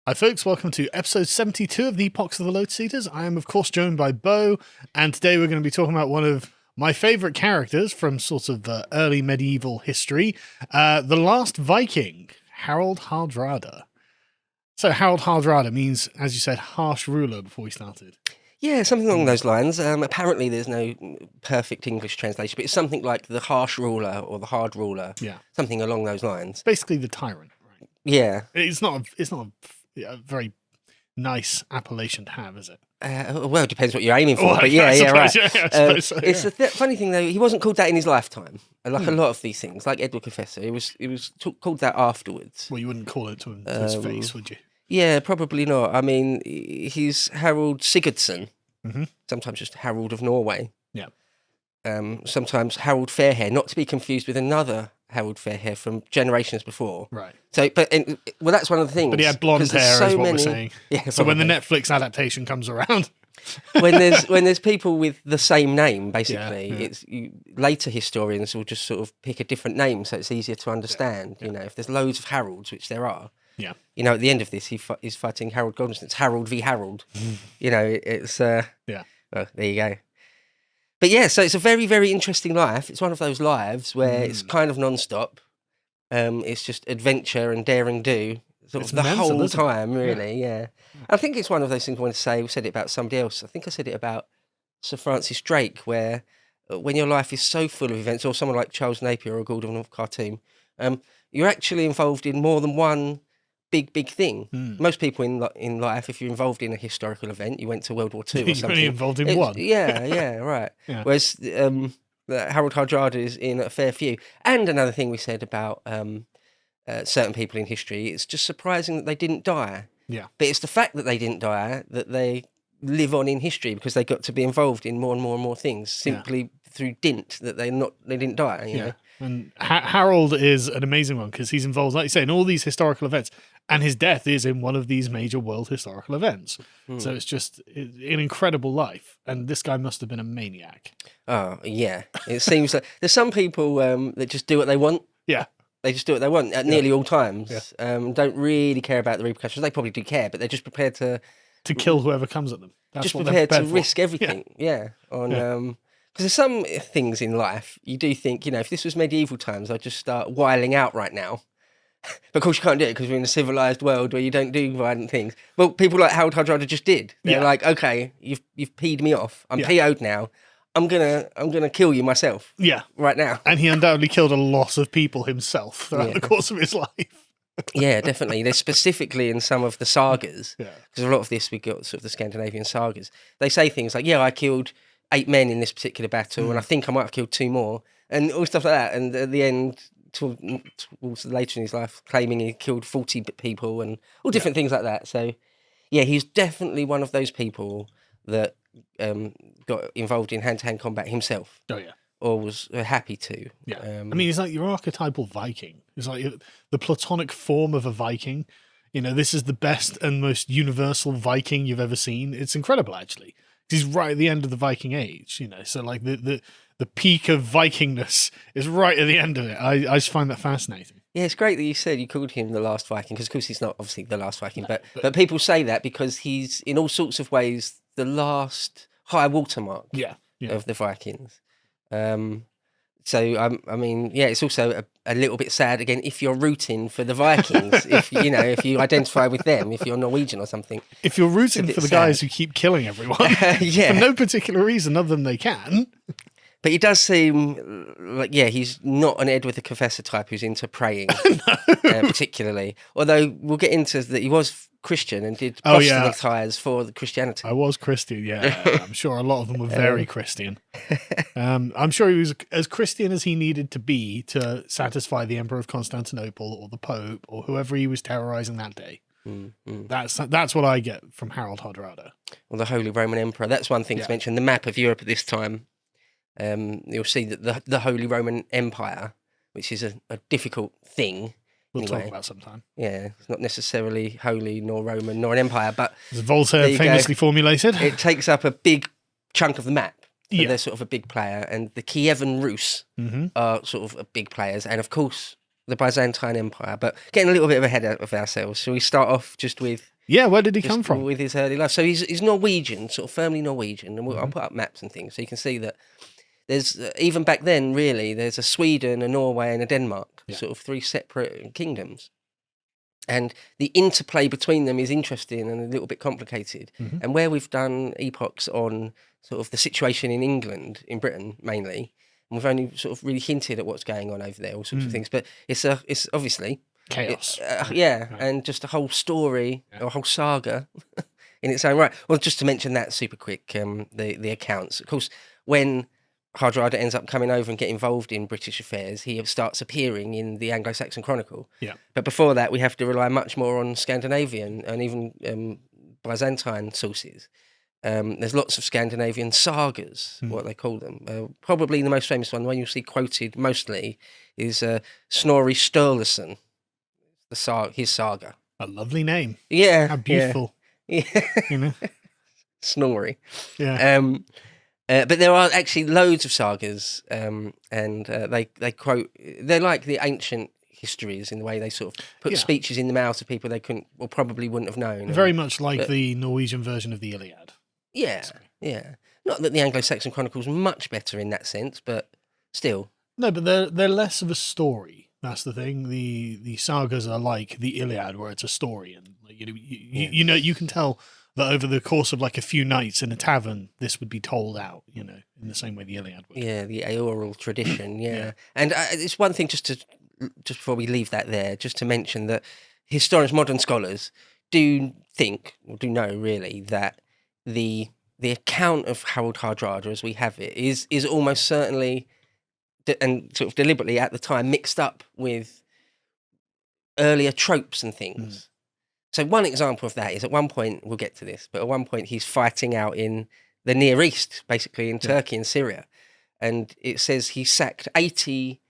Hi folks, welcome to episode 72 of the Epochs of the Lotus Eaters. I am of course joined by Bo, and today we're going to be talking about one of my favourite characters from sort of early medieval history, the last Viking, Harald Hardrada. So Harald Hardrada means, as you said, harsh ruler before we started. Yeah, something along those lines. Apparently there's no perfect English translation, but it's something like the harsh ruler or the hard ruler. Yeah. Something along those lines. Basically the tyrant, right? Yeah. It's not a very nice appellation to have, is it? Well, it depends what you're aiming for, Well, but yeah, right. Yeah, I suppose so, It's a funny thing though. He wasn't called that in his lifetime. Like a lot of these things, like Edward Confessor, it was called that afterwards. Well, you wouldn't call it to his face, would you? Yeah, probably not. I mean, he's Harold Sigurdsson, sometimes just Harold of Norway. Yeah. Sometimes Harold Fairhair, not to be confused with another Harold Fairhair from generations before. Right. So, well, that's one of the things. But he had blonde hair, so is what many, we're saying. Yeah. So when the Netflix adaptation comes around, when there's people with the same name, basically, it's later historians will just sort of pick a different name, so it's easier to understand. You know, if there's loads of Harolds, which there are. Yeah. You know, at the end of this, he's fighting Harold Goldenstone. It's Harold v. Harold. You know, it's yeah. Well, there you go. But yeah, so it's a very, very interesting life. It's one of those lives where it's kind of non-stop. It's just adventure and daring do sort of the mental, whole time, really. Yeah. I think it's one of those things I want to say. We said it about somebody else. I think I said it about Sir Francis Drake, where when your life is so full of events, or someone like Charles Napier or Gordon of Khartoum, you're actually involved in more than one big thing. Most people in life, if you're involved in a historical event, you went to World War II or something. You're involved in one. Yeah, right. Yeah. Whereas Harald Hardrada is in a fair few. And another thing we said about certain people in history, it's just surprising that they didn't die. Yeah. But it's the fact that they didn't die that they live on in history, because they got to be involved in more and more and more things simply through dint that they didn't die. You know? And Harold is an amazing one because he's involved, like you say, in all these historical events, and his death is in one of these major world historical events. So it's just an incredible life, and this guy must have been a maniac. Oh yeah, it seems like there's some people that just do what they want. Yeah, they just do what they want at nearly all times. Don't really care about the repercussions. They probably do care, but they're just prepared to kill whoever comes at them. That's just what prepared they're to risk everything. Yeah, because there's some things in life you do think, you know, if this was medieval times, I'd just start wiling out right now. But of course you can't do it because we're in a civilized world where you don't do violent things. Well, people like Harald Hardrada just did. They're like, okay, you've peed me off. I'm PO'd now. I'm gonna kill you myself. Yeah, right now. And he undoubtedly killed a lot of people himself throughout the course of his life. Yeah, definitely. There's specifically in some of the sagas, because a lot of this we got sort of the Scandinavian sagas. They say things like, I killed 8 men in this particular battle, and I think I might have killed 2 more, and all stuff like that. And at the end, towards later in his life, claiming he killed 40 people and all different things like that. So, yeah, he's definitely one of those people that got involved in hand-to-hand combat himself. Oh, yeah. Or was happy to. Yeah. I mean, he's like your archetypal Viking. He's like the platonic form of a Viking. You know, this is the best and most universal Viking you've ever seen. It's incredible, actually. He's right at the end of the Viking age, you know, so like the peak of Vikingness is right at the end of it. I just find that fascinating. Yeah, it's great that you said you called him the last Viking, because of course he's not obviously the last Viking, but people say that because he's in all sorts of ways the last high watermark of the Vikings. So I mean, yeah, it's also a little bit sad again if you're rooting for the Vikings, if you identify with them, if you're Norwegian or something. If you're rooting for the guys who keep killing everyone, for no particular reason other than they can. But he does seem like, he's not an Edward the Confessor type who's into praying, particularly. Although we'll get into that he was Christian and did proselytize for the Christianity. I was Christian, yeah. I'm sure a lot of them were very Christian. I'm sure he was as Christian as he needed to be to satisfy the Emperor of Constantinople or the Pope or whoever he was terrorizing that day. That's what I get from Harald Hardrada. Well, the Holy Roman Emperor. That's one thing to mention. The map of Europe at this time. You'll see that the Holy Roman Empire, which is a difficult thing. We'll talk about sometime. Yeah, it's not necessarily holy nor Roman nor an empire, but as Voltaire famously formulated, it takes up a big chunk of the map. So they're sort of a big player, and the Kievan Rus are sort of big players, and of course the Byzantine Empire. But getting a little bit ahead of ourselves, so we start off just with Yeah, where did he come from? With his early life. So he's Norwegian, sort of firmly Norwegian. And I'll put up maps and things so you can see that there's, even back then, really, there's a Sweden, a Norway, and a Denmark, sort of 3 separate kingdoms. And the interplay between them is interesting and a little bit complicated. And where we've done epochs on sort of the situation in England, in Britain mainly, and we've only sort of really hinted at what's going on over there, all sorts of things. But it's obviously Chaos. And just a whole story, a whole saga in its own right. Well, just to mention that super quick, the accounts. Of course, when Hardrada ends up coming over and get involved in British affairs, he starts appearing in the Anglo-Saxon Chronicle. Yeah. But before that, we have to rely much more on Scandinavian and even Byzantine sources. There's lots of Scandinavian sagas, what they call them. Probably the most famous one, the one you'll see quoted mostly, is Snorri Sturluson, his saga. A lovely name. Yeah. How beautiful. Yeah. You know? Snorri. Yeah. But there are actually loads of sagas, and they quote. They're like the ancient histories in the way they sort of put speeches in the mouths of people they couldn't, or probably wouldn't have known. Very much like the Norwegian version of the Iliad. Yeah, yeah. Not that the Anglo-Saxon Chronicle's much better in that sense, but still. No, but they're less of a story. That's the thing. The sagas are like the Iliad, where it's a story, and you know you can tell that over the course of like a few nights in a tavern, this would be told out, in the same way the Iliad would. Yeah, the oral tradition, yeah. And it's one thing just before we leave that there, just to mention that historians, modern scholars, do know really that the account of Harald Hardrada as we have it is almost certainly, and sort of deliberately at the time, mixed up with earlier tropes and things. So one example of that is at one point, we'll get to this, but at one point he's fighting out in the Near East, basically in Turkey and Syria. And it says he sacked 80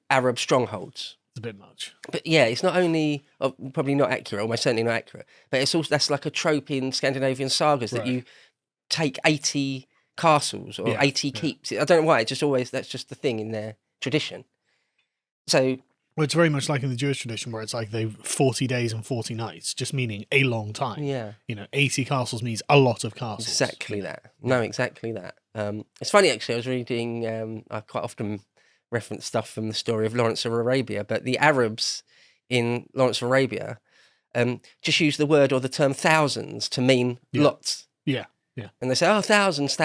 Arab strongholds. It's a bit much. But yeah, it's not only, probably not accurate, almost certainly not accurate, but it's also, that's like a trope in Scandinavian sagas that you take 80 castles or 80 keeps. I don't know why, that's just the thing in their tradition. So... Well, it's very much like in the Jewish tradition where it's like 40 days and 40 nights, just meaning a long time. Yeah. 80 castles means a lot of castles. Exactly that. No, exactly that. It's funny, actually, I was reading, I quite often reference stuff from the story of Lawrence of Arabia, but the Arabs in Lawrence of Arabia just use the word or the term thousands to mean lots. Yeah. Yeah. And they say, thousands,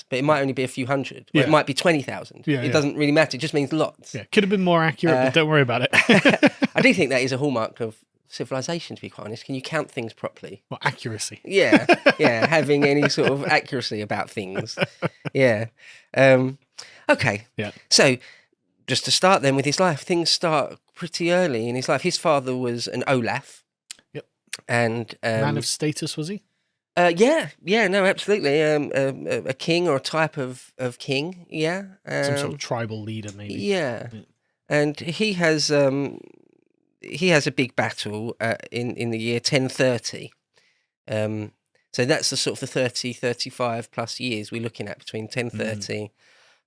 but it might only be a few hundred. Or it might be 20,000. It doesn't really matter. It just means lots. Yeah. Could have been more accurate, but don't worry about it. I do think that is a hallmark of civilization, to be quite honest. Can you count things properly? Well, accuracy. Yeah. Yeah. Having any sort of accuracy about things. Yeah. Okay. Yeah. So just to start then with his life, things start pretty early in his life. His father was an Olaf. Yep. And man of status, was he? No, absolutely. A king or a type of king, some sort of tribal leader, maybe. Yeah. And he has a big battle in the year 1030. So that's the sort of the 35 plus years we're looking at between 1030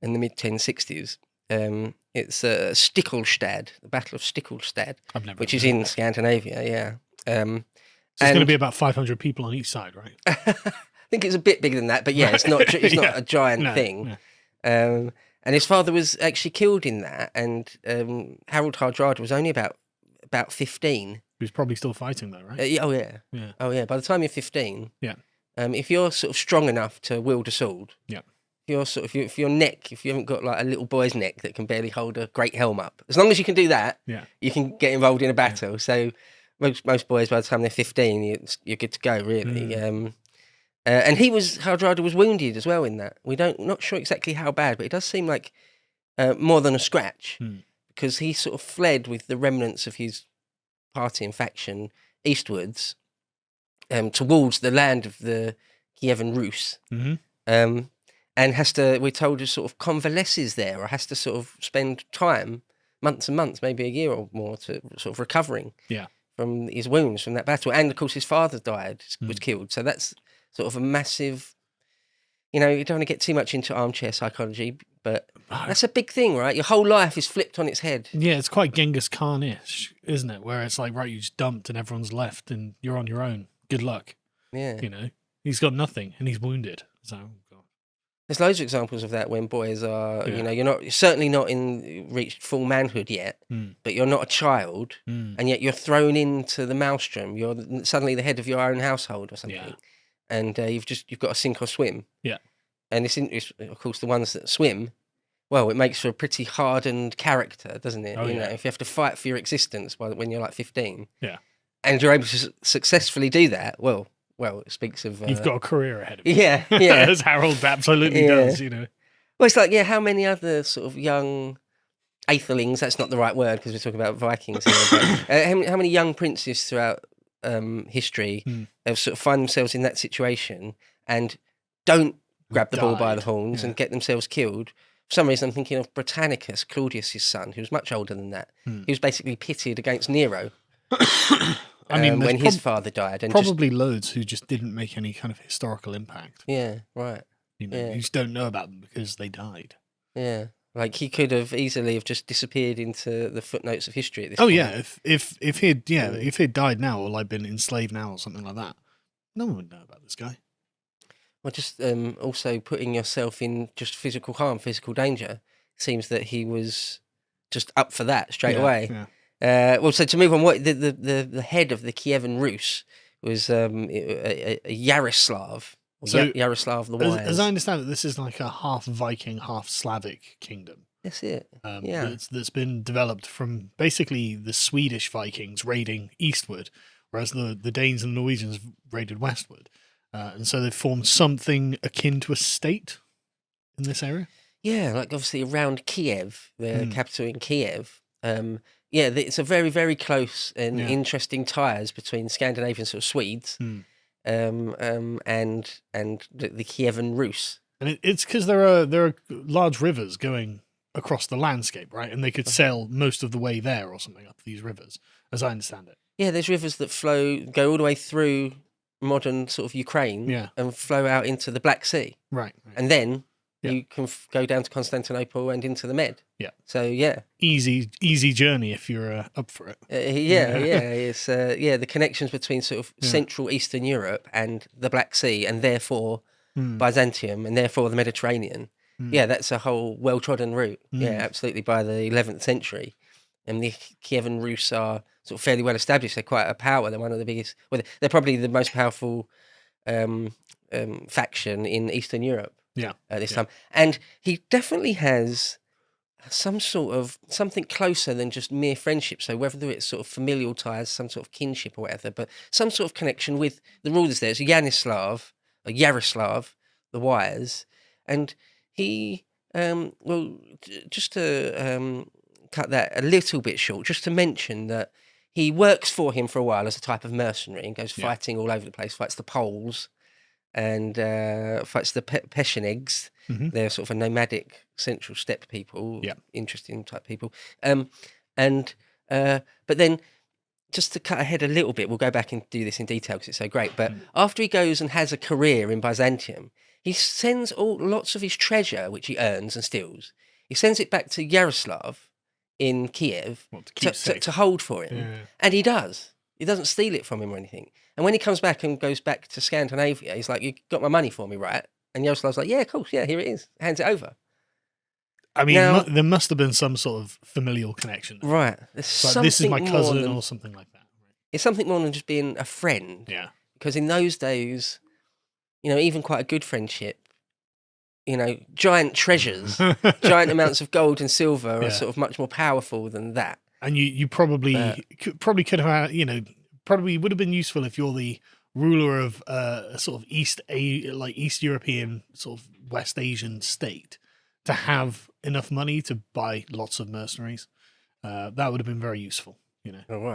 and the mid 1060s. It's Stiklestad, the Battle of Stiklestad, which is in Scandinavia. So it's going to be about 500 people on each side, right? I think it's a bit bigger than that, but it's not a giant thing. No. And his father was actually killed in that, and Harald Hardrada was only about 15. He was probably still fighting though, right? Oh yeah. By the time you're 15, if you're sort of strong enough to wield a sword, if your neck, if you haven't got like a little boy's neck that can barely hold a great helm up, as long as you can do that, you can get involved in a battle. Yeah. So. Most boys, by the time they're 15, you're good to go, really. And Hardrada was wounded as well in that. Not sure exactly how bad, but it does seem like more than a scratch, because he sort of fled with the remnants of his party and faction eastwards towards the land of the Kievan Rus, and we're told, to sort of convalesces there, or has to sort of spend time, months and months, maybe a year or more, to sort of recovering. Yeah. From his wounds from that battle. And of course his father was killed. So that's sort of a massive you know, you don't want to get too much into armchair psychology, but that's a big thing, right? Your whole life is flipped on its head. Yeah, it's quite Genghis Khan-ish, isn't it? Where it's like, right, you just dumped and everyone's left and you're on your own. Good luck. Yeah. You know, he's got nothing and he's wounded. So, God. There's loads of examples of that when boys are, you know, you're certainly not reached full manhood yet, but you're not a child, and yet you're thrown into the maelstrom. You're suddenly the head of your own household or something, and you've got to sink or swim. Yeah, and it's of course the ones that swim. Well, it makes for a pretty hardened character, doesn't it? You know, if you have to fight for your existence when you're like 15, and you're able to successfully do that, well, it speaks of you've got a career ahead of you. Yeah, as Harald absolutely does. You know, well, it's like how many other sort of young aethelings? That's not the right word because we're talking about Vikings here. But, how many young princes throughout history have sort of find themselves in that situation and don't grab the bull by the horns and get themselves killed? For some reason, I'm thinking of Britannicus, Claudius's son, who was much older than that. He was basically pitted against Nero. I mean, when his father died, and probably loads who just didn't make any kind of historical impact. Yeah, right. You know, you just don't know about them because they died. Yeah, like he could have easily have just disappeared into the footnotes of history at this point. Yeah, if he'd died now or like been enslaved now or something like that, no one would know about this guy. Well, just also putting yourself in just physical harm, physical danger. Seems that he was just up for that straight away. Yeah. Well, so to move on, what the head of the Kievan Rus was a Yaroslav. So, Yaroslav the Wise. As I understand it, this is like a half Viking, half Slavic kingdom. That's it. That's been developed from basically the Swedish Vikings raiding eastward, whereas the Danes and the Norwegians raided westward. And so they've formed something akin to a state in this area. Yeah, like obviously around Kiev, the capital in Kiev. It's a very, very close and interesting ties between Scandinavian sort of Swedes and the Kievan Rus. And it's because there are large rivers going across the landscape, right? And they could sail most of the way there or something up these rivers, as I understand it. Yeah, there's rivers that go all the way through modern sort of Ukraine and flow out into the Black Sea. Right. And then you can go down to Constantinople and into the Med. Yeah. So, yeah. Easy journey if you're up for it. It's the connections between sort of Central Eastern Europe and the Black Sea and therefore Byzantium and therefore the Mediterranean. Yeah, that's a whole well-trodden route. Yeah, absolutely, by the 11th century. And the Kievan Rus are sort of fairly well established. They're quite a power. They're one of the biggest. Well, they're probably the most powerful faction in Eastern Europe. At this time, and he definitely has some sort of something closer than just mere friendship. So whether it's sort of familial ties, some sort of kinship or whatever, but some sort of connection with the rulers there. It's Yaroslav the Wise, and he just to cut that a little bit short, just to mention that he works for him for a while as a type of mercenary and goes fighting all over the place, fights the Poles and fights the Pechenegs. They're sort of a nomadic central steppe people, interesting type people. But then just to cut ahead a little bit, we'll go back and do this in detail because it's so great. But after he goes and has a career in Byzantium, he sends lots of his treasure, which he earns and steals, he sends it back to Yaroslav in Kiev to hold for him. Yeah. And he does. He doesn't steal it from him or anything. And when he comes back and goes back to Scandinavia, he's like, "You got my money for me, right?" And Yaroslav's like, "Yeah, of course, yeah, here it is." Hands it over. I mean, now, there must have been some sort of familial connection. Right. Like, this is my cousin or something like that. It's something more than just being a friend. Yeah. Because in those days, even quite a good friendship, giant treasures, giant amounts of gold and silver are sort of much more powerful than that. And you probably could have, probably would have been useful if you're the ruler of a sort of East European, sort of West Asian state, to have enough money to buy lots of mercenaries. That would have been very useful.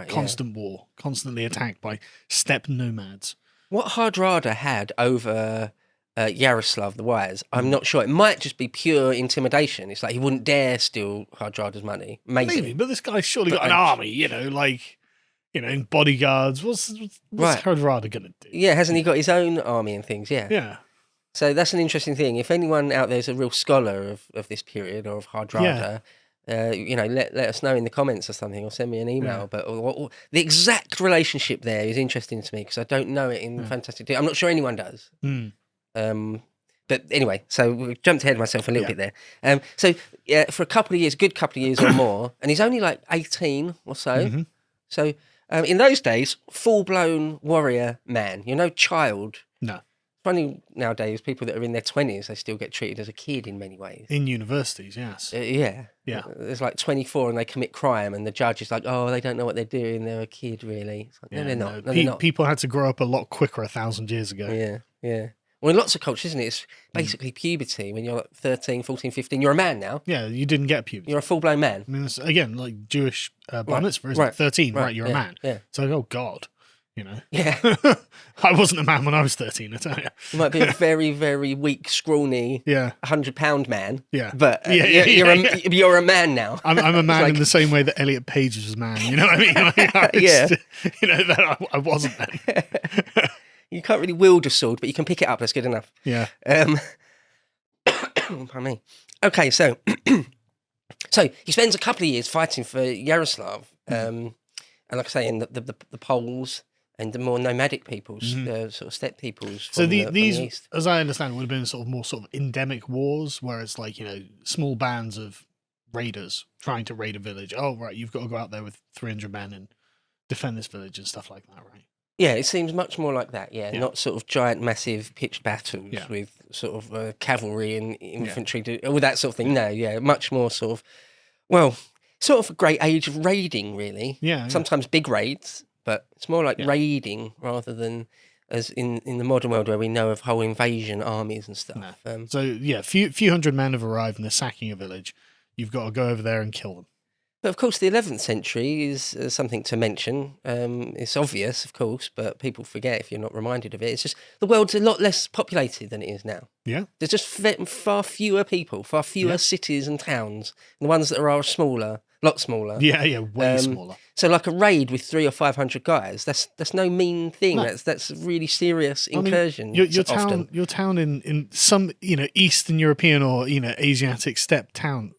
Constant war, constantly attacked by steppe nomads. What Hardrada had over Yaroslav the Wise, I'm not sure. It might just be pure intimidation. It's like he wouldn't dare steal Hardrada's money. Maybe, but this guy's surely got an army. Bodyguards. What's Hardrada gonna do? Yeah, hasn't he got his own army and things? Yeah. Yeah. So that's an interesting thing. If anyone out there is a real scholar of this period or of Hardrada, let us know in the comments or something, or send me an email. Yeah. But the exact relationship there is interesting to me because I don't know it in fantastic detail. I'm not sure anyone does. But anyway, so we jumped ahead of myself a little bit there. So for a couple of years, good couple of years or more, and he's only like 18 or so. Mm-hmm. So in those days, full-blown warrior man. You're no child. No. Funny nowadays, people that are in their 20s, they still get treated as a kid in many ways. In universities, yes. Yeah. There's like 24 and they commit crime and the judge is like, oh, they don't know what they're doing. They're a kid, really. It's like, no, they're not. No, they're not. People had to grow up a lot quicker 1,000 years ago. Yeah. Well, in lots of cultures, isn't it? It's basically puberty. When you're like 13, 14, 15, you're a man now. Yeah, you didn't get puberty. You're a full-blown man. I mean, it's, again, like Jewish bar mitzvah, isn't it? 13, right, you're a man. Yeah. So, oh, God. Yeah. I wasn't a man when I was 13, I tell you. You might be a very, very weak, scrawny, 100-pound man. Yeah. But you're a man now. I'm a man in the same way that Elliot Page was a man. You know what I mean? That I wasn't then. You can't really wield a sword, but you can pick it up. That's good enough. Yeah. Pardon me. Okay, so he spends a couple of years fighting for Yaroslav, and like I say, in the Poles and the more nomadic peoples, the sort of steppe peoples. So these, from the east. as I understand, would have been more endemic wars, where it's like small bands of raiders trying to raid a village. Oh, right, you've got to go out there with 300 men and defend this village and stuff like that, right? Yeah, it seems much more like that, not sort of giant, massive pitched battles with sort of cavalry and infantry, all that sort of thing. No, much more sort of a great age of raiding, really. Yeah. Sometimes big raids, but it's more like raiding rather than as in the modern world where we know of whole invasion armies and stuff. No. Few hundred men have arrived and they're sacking a village. You've got to go over there and kill them. But of course, the 11th century is something to mention. It's obvious, of course, but people forget if you're not reminded of it. It's just the world's a lot less populated than it is now. Yeah. There's just far fewer people, far fewer cities and towns. And the ones that are smaller, lot smaller. Yeah, way smaller. So like a raid with 300 or 500 guys, that's no mean thing. No. That's really serious incursion. Your town in some Eastern European or Asiatic steppe town.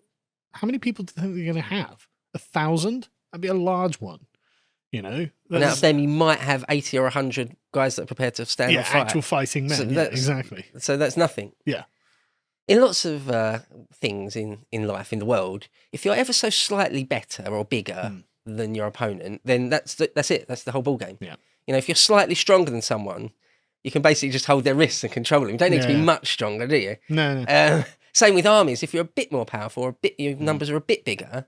How many people do you think you're going to have? 1,000? That'd be a large one. And out of them, you might have 80 or 100 guys that are prepared to stand and fight. Actual fighting men. So exactly. So that's nothing. Yeah. In lots of things in life, in the world, if you're ever so slightly better or bigger than your opponent, then that's it. That's the whole ball game. Yeah. If you're slightly stronger than someone, you can basically just hold their wrists and control them. You don't need to be much stronger, do you? No. Same with armies. If you're a bit more powerful, or your numbers are a bit bigger,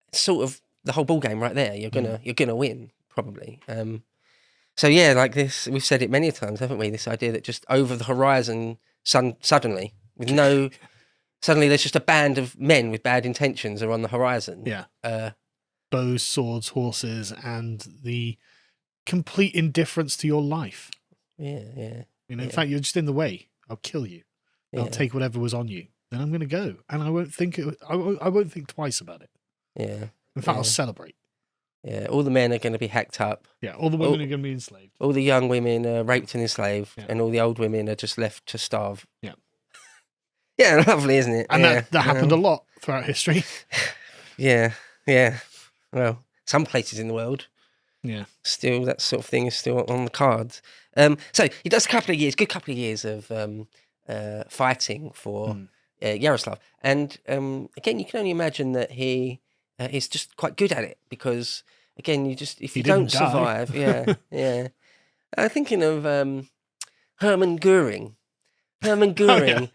it's sort of the whole ball game right there. You're gonna win probably. So yeah, like this, we've said it many times, haven't we? This idea that just over the horizon, suddenly there's just a band of men with bad intentions are on the horizon. Yeah. Bows, swords, horses, and the complete indifference to your life. Yeah. In fact, you're just in the way. I'll kill you. I'll take whatever was on you. Then I'm going to go, and I won't think twice about it. Yeah. In fact, I'll celebrate. Yeah. All the men are going to be hacked up. Yeah. All the women are going to be enslaved. All the young women are raped and enslaved, and all the old women are just left to starve. Yeah. Yeah, lovely, isn't it? And that happened a lot throughout history. Yeah. Well, some places in the world. Yeah. Still, that sort of thing is still on the cards. So he does good couple of years of fighting for Yaroslav. And again, you can only imagine that he is just quite good at it because, again, if you don't survive, I'm thinking of Hermann Goering. Hermann Goering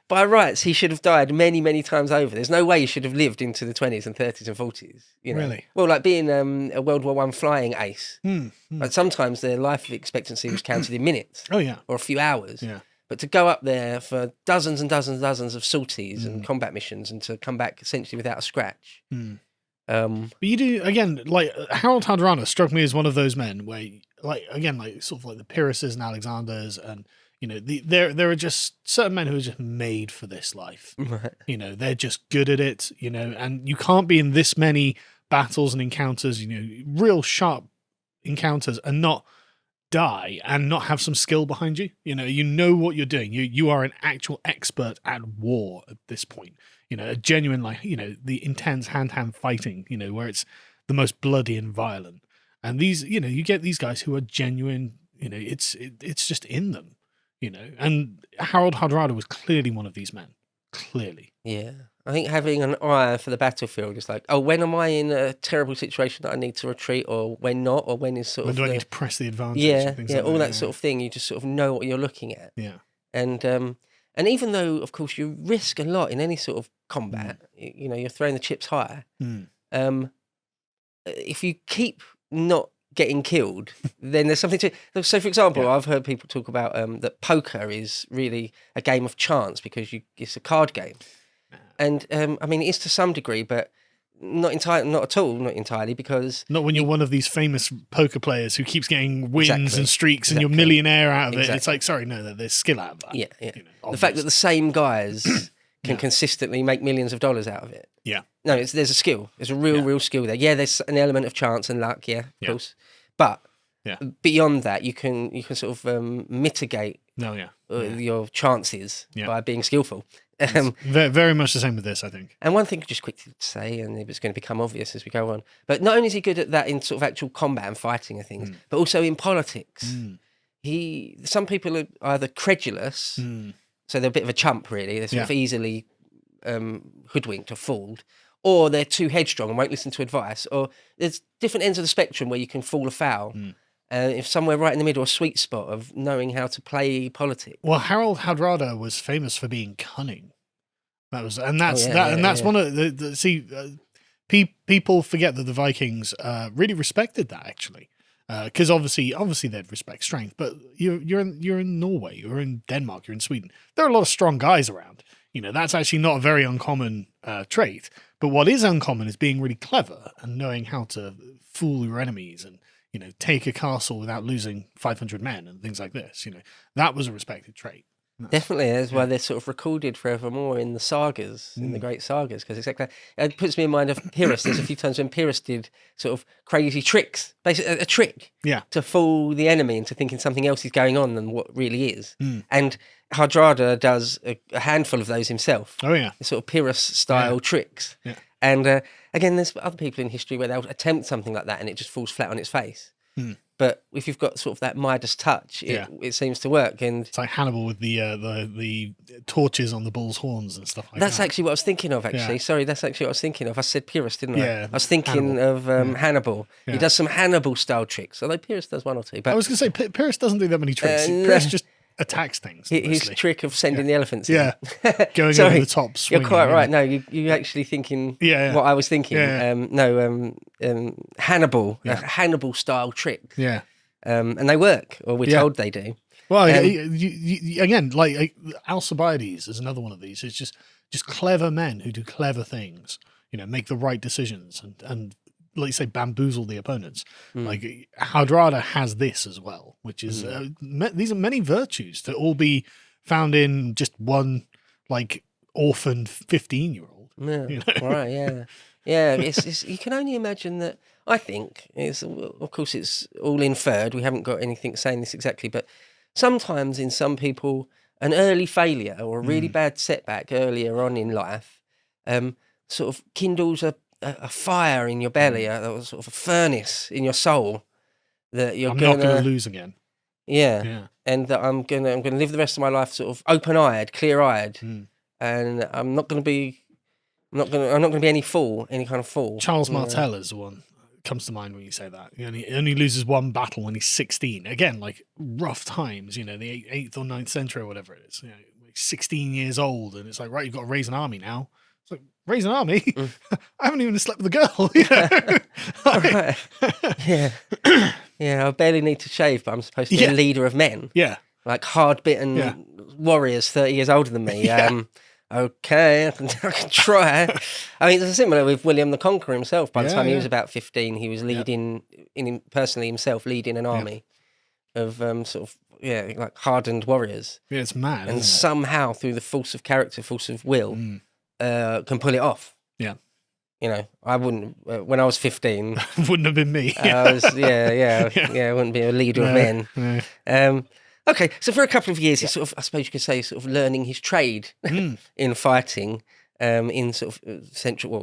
by rights, he should have died many, many times over. There's no way he should have lived into the 20s and 30s and 40s. Really? Well, like being a World War I flying ace. Like sometimes their life expectancy was counted in minutes. Oh, yeah. Or a few hours. Yeah. But to go up there for dozens and dozens and dozens of sorties and combat missions and to come back essentially without a scratch. But you do, again, like Harald Hardrada struck me as one of those men where, sort of like the Pyrrhuses and Alexanders and, there are just certain men who are just made for this life. Right. They're just good at it, and you can't be in this many battles and encounters, real sharp encounters and not die and not have some skill behind you. You know what you're doing. You are an actual expert at war at this point. A genuine, like, the intense hand-to-hand fighting, where it's the most bloody and violent. And these, you get these guys who are genuine, it's just in them, and Harald Hardrada was clearly one of these men. Clearly. Yeah. I think having an eye for the battlefield is like, oh, when am I in a terrible situation that I need to retreat, or when not, or when is sort when of... do I need to press the advantage? Yeah, things yeah, like all that sort of thing. You just sort of know what you're looking at. Yeah. And even though, of course, you risk a lot in any sort of combat, you're throwing the chips higher. If you keep not getting killed, then there's something to... So, for example, I've heard people talk about that poker is really a game of chance because it's a card game. And, I mean, it is to some degree, but not entirely, because... Not when you're one of these famous poker players who keeps getting wins and streaks and Exactly. you're millionaire out of it. Exactly. It's like, sorry, no, there's skill out of that. Yeah, yeah. The fact that the same guys can consistently make millions of dollars out of it. Yeah. No, there's a skill. There's a real skill there. Yeah, there's an element of chance and luck, of course. But beyond that, you can sort of mitigate your chances by being skillful. Very much the same with this, I think. And one thing just quickly to say, and it's going to become obvious as we go on, but not only is he good at that in sort of actual combat and fighting and things, but also in politics. Some people are either credulous, so they're a bit of a chump, really. They're sort of easily hoodwinked or fooled, or they're too headstrong and won't listen to advice, or there's different ends of the spectrum where you can fall afoul. If somewhere right in the middle, a sweet spot of knowing how to play politics. Well, Harald Hardrada was famous for being cunning. That's one of the people forget that the Vikings really respected that, actually, because obviously they'd respect strength. But you're in Norway, you're in Denmark, you're in Sweden. There are a lot of strong guys around. That's actually not a very uncommon trait. But what is uncommon is being really clever and knowing how to fool your enemies and take a castle without losing 500 men and things like this. That was a respected trait. Definitely, that's why they're sort of recorded forevermore in the sagas, in the great sagas, because exactly it puts me in mind of Pyrrhus. There's a few times when Pyrrhus did sort of crazy tricks, basically a trick, to fool the enemy into thinking something else is going on than what really is. And Hardrada does a handful of those himself. Oh yeah, the sort of Pyrrhus style tricks. Yeah. And again, there's other people in history where they'll attempt something like that and it just falls flat on its face. But if you've got sort of that Midas touch, it seems to work. And it's like Hannibal with the torches on the bull's horns and stuff like that. That's actually what I was thinking of, actually. Yeah. Sorry, that's actually what I was thinking of. I said Pyrrhus, didn't I? Yeah, I was thinking of Hannibal. Yeah. He does some Hannibal-style tricks, although Pyrrhus does one or two. But I was going to say, Pyrrhus doesn't do that many tricks. Pyrrhus just attacks things. His trick of sending the elephants in. Going Sorry, over the top, swinging. You're quite right. No, you're actually thinking what I was thinking. Hannibal, Hannibal-style tricks. Yeah. And they work, or we're told they do. Well, again, like Alcibiades is another one of these. It's just clever men who do clever things, make the right decisions and like you say, bamboozle the opponents. Like Hardrada has this as well, which is these are many virtues to all be found in just one like orphaned 15-year-old. Yeah, right, yeah. Yeah, it's you can only imagine that. I think of course it's all inferred. We haven't got anything saying this exactly, but sometimes in some people, an early failure or a really bad setback earlier on in life, sort of kindles a fire in your belly, a sort of a furnace in your soul that I'm not going to lose again. Yeah, and that I'm gonna live the rest of my life sort of open-eyed, clear-eyed, and I'm not going to be any fool, any kind of fool. Charles Martel is the one that comes to mind when you say that. He only loses one battle when he's 16. Again, like rough times, the 8th or 9th century or whatever it is. 16 years old, and it's like, right, you've got to raise an army now. It's like, raise an army? I haven't even slept with a girl. Right. Yeah, I barely need to shave, but I'm supposed to be a leader of men. Yeah. Like hard-bitten warriors 30 years older than me. Okay, I can try. I mean, it's similar with William the Conqueror himself. By the time he was about 15, he was leading, personally himself, leading an army of like hardened warriors. Yeah, it's mad. And somehow, through the force of character, force of will, can pull it off. Yeah. You know, I wouldn't. When I was 15, Wouldn't have been me. I was I wouldn't be a leader of men. No. Okay, so for a couple of years, he's sort of, I suppose you could say, sort of learning his trade in fighting in sort of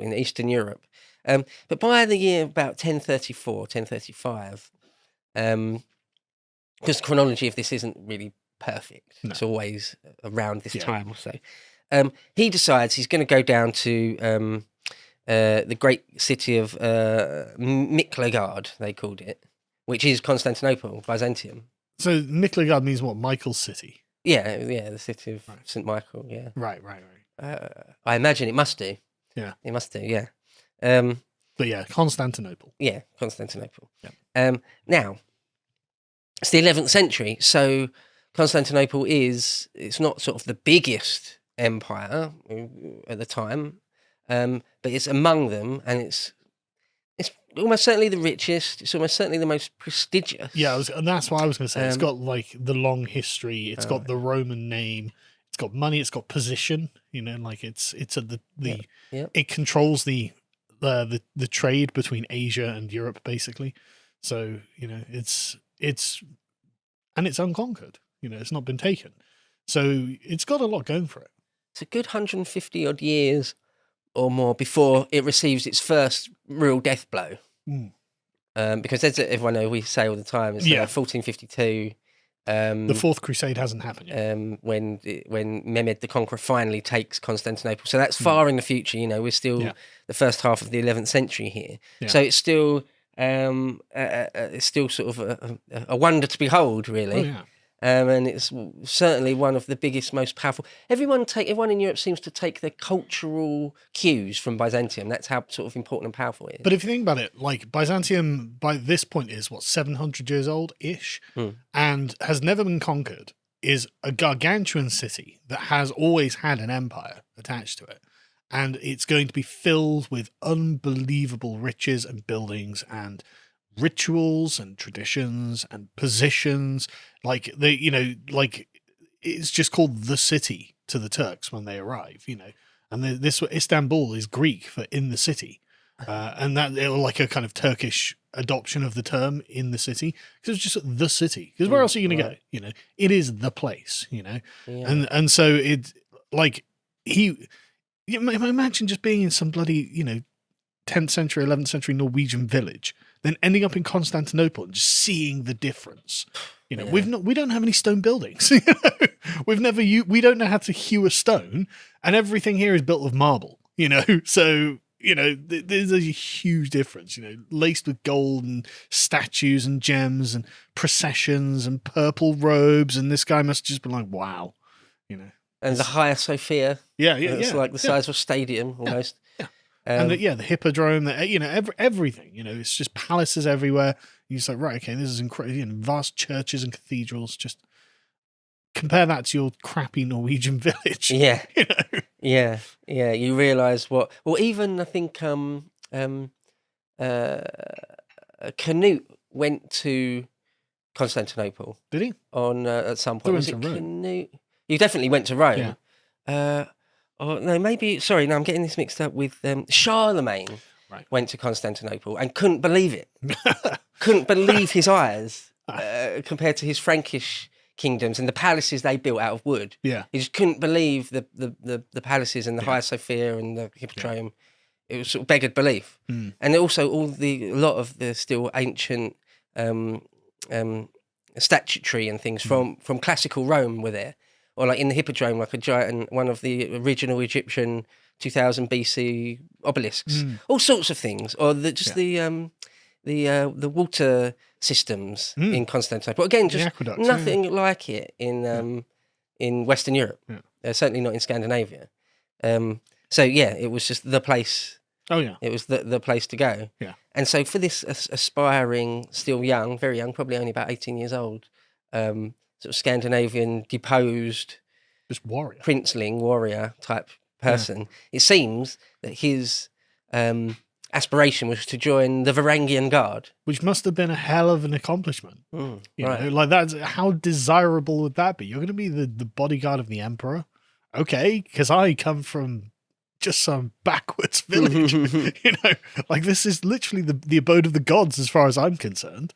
in Eastern Europe. But by the year about 1034, 1035, because the chronology of this isn't really perfect, it's always around this time or so. He decides he's going to go down to the great city of Miklagard, they called it, which is Constantinople, Byzantium. So Miklagard means what? Michael's city? Yeah, the city of St. Michael, yeah. Right. I imagine it must do. Yeah. It must do, yeah. But yeah, Constantinople. Yeah, Constantinople. Yeah. Now, it's the 11th century, so Constantinople it's not sort of the biggest empire at the time, but it's among them, and it's almost certainly the richest. It's almost certainly the most prestigious. Yeah, and that's what I was going to say. It's got like the long history. It's got the Roman name. It's got money. It's got position. You know, like it's it controls the trade between Asia and Europe, basically. So you know, it's unconquered. You know, it's not been taken. So it's got a lot going for it. It's a good 150 odd years or more before it receives its first real death blow. Because as everyone knows, we say all the time, it's 1452. The Fourth Crusade hasn't happened yet. When Mehmed the Conqueror finally takes Constantinople. So that's far in the future. You know, we're still the first half of the 11th century here. Yeah. So it's still sort of a wonder to behold, really. Oh, yeah. And it's certainly one of the biggest, most powerful. Everyone in Europe seems to take their cultural cues from Byzantium. That's how sort of important and powerful it is. But if you think about it, like Byzantium by this point is 700 years old-ish, and has never been conquered, is a gargantuan city that has always had an empire attached to it. And it's going to be filled with unbelievable riches and buildings and rituals and traditions and positions. Like it's just called the city to the Turks when they arrive, you know, and this Istanbul is Greek for in the city, and that it was like a kind of Turkish adoption of the term in the city, because it's just the city, because where else are you going to go? You know, it is the place, you know. And so it, like, imagine just being in some bloody, you know, 10th century 11th century Norwegian village, then ending up in Constantinople and just seeing the difference. You know, we don't have any stone buildings. You know? We don't know how to hew a stone, and everything here is built with marble. You know, so you know there's a huge difference. You know, laced with gold and statues and gems and processions and purple robes, and this guy must just be like, wow, you know. And the Hagia Sophia, it's like the size of a stadium almost. And the hippodrome, you know, everything, you know, it's just palaces everywhere. You're just like, right, okay, this is incredible. You know, vast churches and cathedrals. Just compare that to your crappy Norwegian village. Yeah, you know? yeah. You realise what? Well, even I think Canute went to Constantinople. Did he? At some point. Was it Canute? He definitely went to Rome. Yeah. Oh, no, maybe... Sorry, no, I'm getting this mixed up with... Charlemagne went to Constantinople and couldn't believe it. Couldn't believe his eyes compared to his Frankish kingdoms and the palaces they built out of wood. Yeah. He just couldn't believe the palaces and the Hagia Sophia and the Hippodrome. It was sort of beggared belief. And also a lot of the still ancient statuary and things from classical Rome were there. Or like in the Hippodrome, like a giant, one of the original Egyptian 2000 BC obelisks, all sorts of things, or the water systems in Constantinople. Again, just nothing like it in Western Europe. Certainly not in Scandinavia. So yeah, it was just the place. Oh yeah, it was the place to go. Yeah, and so for this aspiring, still young, very young, probably only about 18 years old. Sort of Scandinavian deposed, just princeling warrior type person. It seems that his aspiration was to join the Varangian Guard, which must have been a hell of an accomplishment. You know, like that's how desirable would that be? You're going to be the bodyguard of the emperor, okay? Because I come from just some backwards village. Like this is literally the abode of the gods as far as I'm concerned.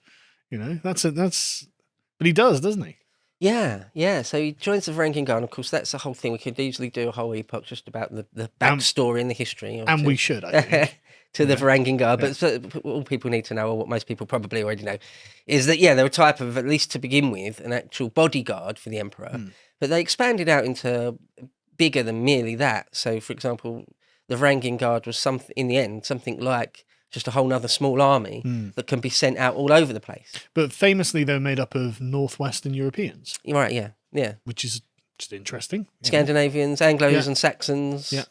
But he does, doesn't he? Yeah. So he joins the Varangian Guard. Of course, that's the whole thing. We could easily do a whole epoch just about the backstory and the history. And we should, I think. To the Varangian Guard. But all people need to know, or what most people probably already know, is that, they're a type of, at least to begin with, an actual bodyguard for the emperor. But they expanded out into bigger than merely that. So, for example, the Varangian Guard was in the end, something like just a whole nother small army that can be sent out all over the place. But famously, they're made up of Northwestern Europeans. Right, yeah. Which is just interesting. Scandinavians, Anglos and Saxons. Yeah.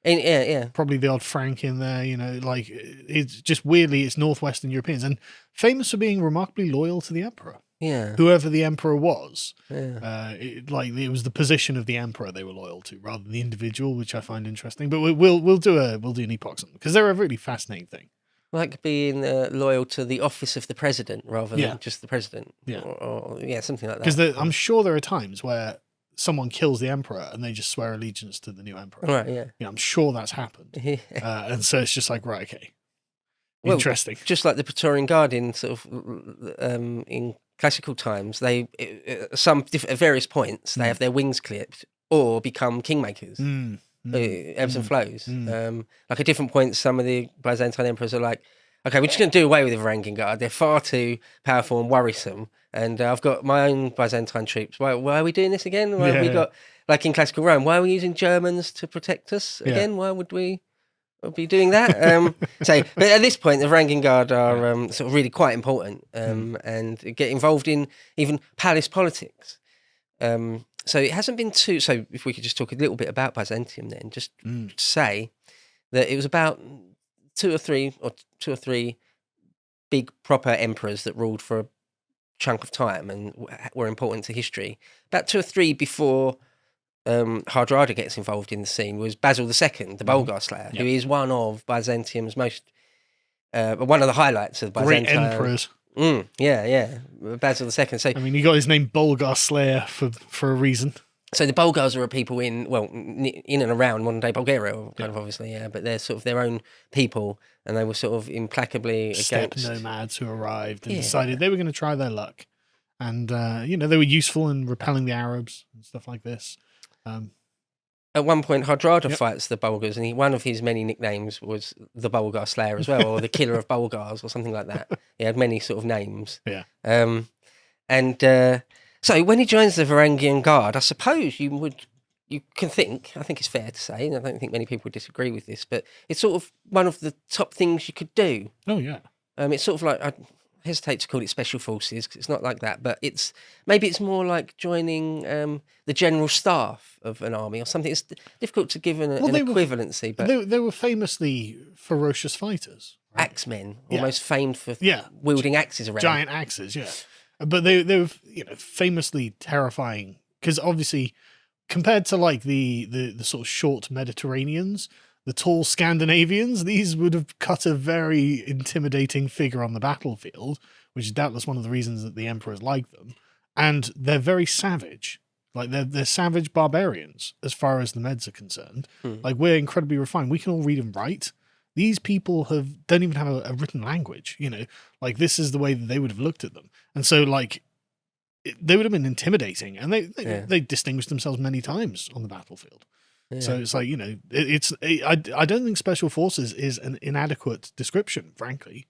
Yeah. Probably the odd Frank in there, like it's just weirdly, it's Northwestern Europeans and famous for being remarkably loyal to the emperor. Yeah. Whoever the emperor was. Yeah. It was the position of the emperor they were loyal to rather than the individual, which I find interesting. But we'll do an epoch on them because they're a really fascinating thing. Like being loyal to the office of the president rather than just the president. Yeah. Or something like that. Because I'm sure there are times where someone kills the emperor and they just swear allegiance to the new emperor. Right, yeah. I'm sure that's happened. And so it's just like, right, okay. Interesting. Just like the Praetorian Guard in sort of in classical times, they at various points they have their wings clipped or become kingmakers. Ebbs and flows. Like at different points, some of the Byzantine emperors are like, okay, we're just going to do away with the Varangian Guard. They're far too powerful and worrisome. And I've got my own Byzantine troops. Why are we doing this again? Why have we got, like in classical Rome, why are we using Germans to protect us again? Why would we be doing that? But at this point, the Varangian Guard are sort of really quite important and get involved in even palace politics. So it hasn't been too. So if we could just talk a little bit about Byzantium, then just say that it was about two or three big proper emperors that ruled for a chunk of time and were important to history. About 2 or 3 before Hardrada gets involved in the scene was Basil II, the Bulgar slayer, who is one of Byzantium's most one of the highlights of Byzantium. Great emperors. Basil II. So he got his name Bulgar Slayer for a reason. So the Bulgars are a people in and around modern day Bulgaria, kind of obviously, but they're sort of their own people, and they were sort of implacably steppe against nomads who arrived and decided they were going to try their luck, and they were useful in repelling the Arabs and stuff like this. At one point, Hardrada fights the Bulgars, and one of his many nicknames was the Bulgar Slayer as well, or the Killer of Bulgars, or something like that. He had many sort of names. Yeah. So when he joins the Varangian Guard, I suppose you can think, I think it's fair to say, and I don't think many people would disagree with this, but it's sort of one of the top things you could do. Oh, yeah. It's sort of like, I hesitate to call it special forces, because it's not like that, but maybe it's more like joining the general staff of an army or something. It's difficult to give an equivalency. But they were famously ferocious fighters. Right? Axemen, almost famed for wielding axes around. Giant axes, yeah. But they were famously terrifying because obviously compared to like the sort of short Mediterraneans, the tall Scandinavians, these would have cut a very intimidating figure on the battlefield, which is doubtless one of the reasons that the emperors like them. And they're very savage. Like they're savage barbarians as far as the Meds are concerned. Like we're incredibly refined. We can all read and write. These people don't even have a written language, like this is the way that they would have looked at them. And so like they would have been intimidating, and they distinguished themselves many times on the battlefield. Yeah. So it's like, I don't think special forces is an inadequate description, frankly.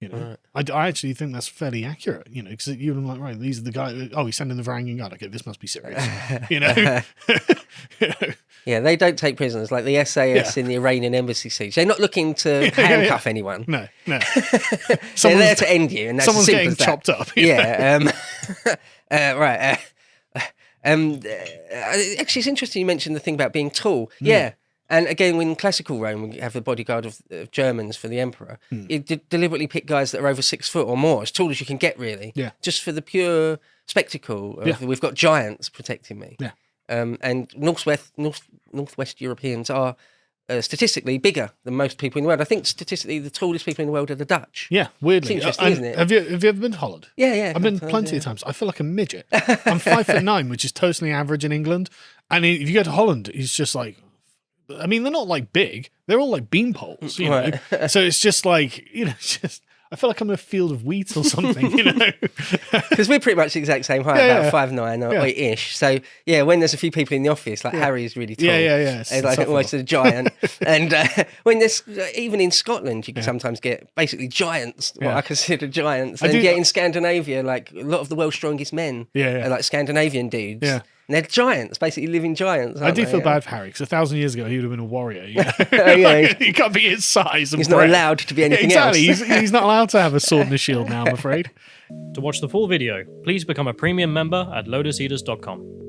Right. I actually think that's fairly accurate, because you're like, right, these are the guys. Oh, he's sending the Varangian Guard. Okay, this must be serious. Yeah, they don't take prisoners like the SAS in the Iranian embassy siege. They're not looking to handcuff anyone. No. They're there to end you, and that's someone's getting chopped up. Yeah. Right. Actually, it's interesting you mentioned the thing about being tall. Yeah. And again, in classical Rome, we have the bodyguard of Germans for the emperor. You deliberately pick guys that are over 6 foot or more, as tall as you can get, really. Yeah. Just for the pure spectacle of we've got giants protecting me. Yeah. And Northwest Europeans are statistically bigger than most people in the world. I think statistically the tallest people in the world are the Dutch. Yeah, weirdly. It's interesting, isn't it? Have you ever been to Holland? Yeah. I've been plenty of times. I feel like a midget. I'm 5'9", which is totally average in England. And if you go to Holland, it's just like, I mean, they're not like big. They're all like bean poles, you know. So it's just like, you know, just I feel like I'm in a field of wheat or something, you know. Because we're pretty much the exact same height, about 5'9" or ish. So yeah, when there's a few people in the office, like Harry is really tall, and like almost a giant. And when there's even in Scotland, you can sometimes get basically giants, what I consider giants. And in Scandinavia, like a lot of the world's strongest men are like Scandinavian dudes. Yeah. And they're giants, basically living giants. I do feel bad for Harry, because 1,000 years ago he would have been a warrior. You know? He can't be his size. He's not allowed to be anything else. He's not allowed to have a sword and a shield now, I'm afraid. To watch the full video, please become a premium member at lotuseaters.com.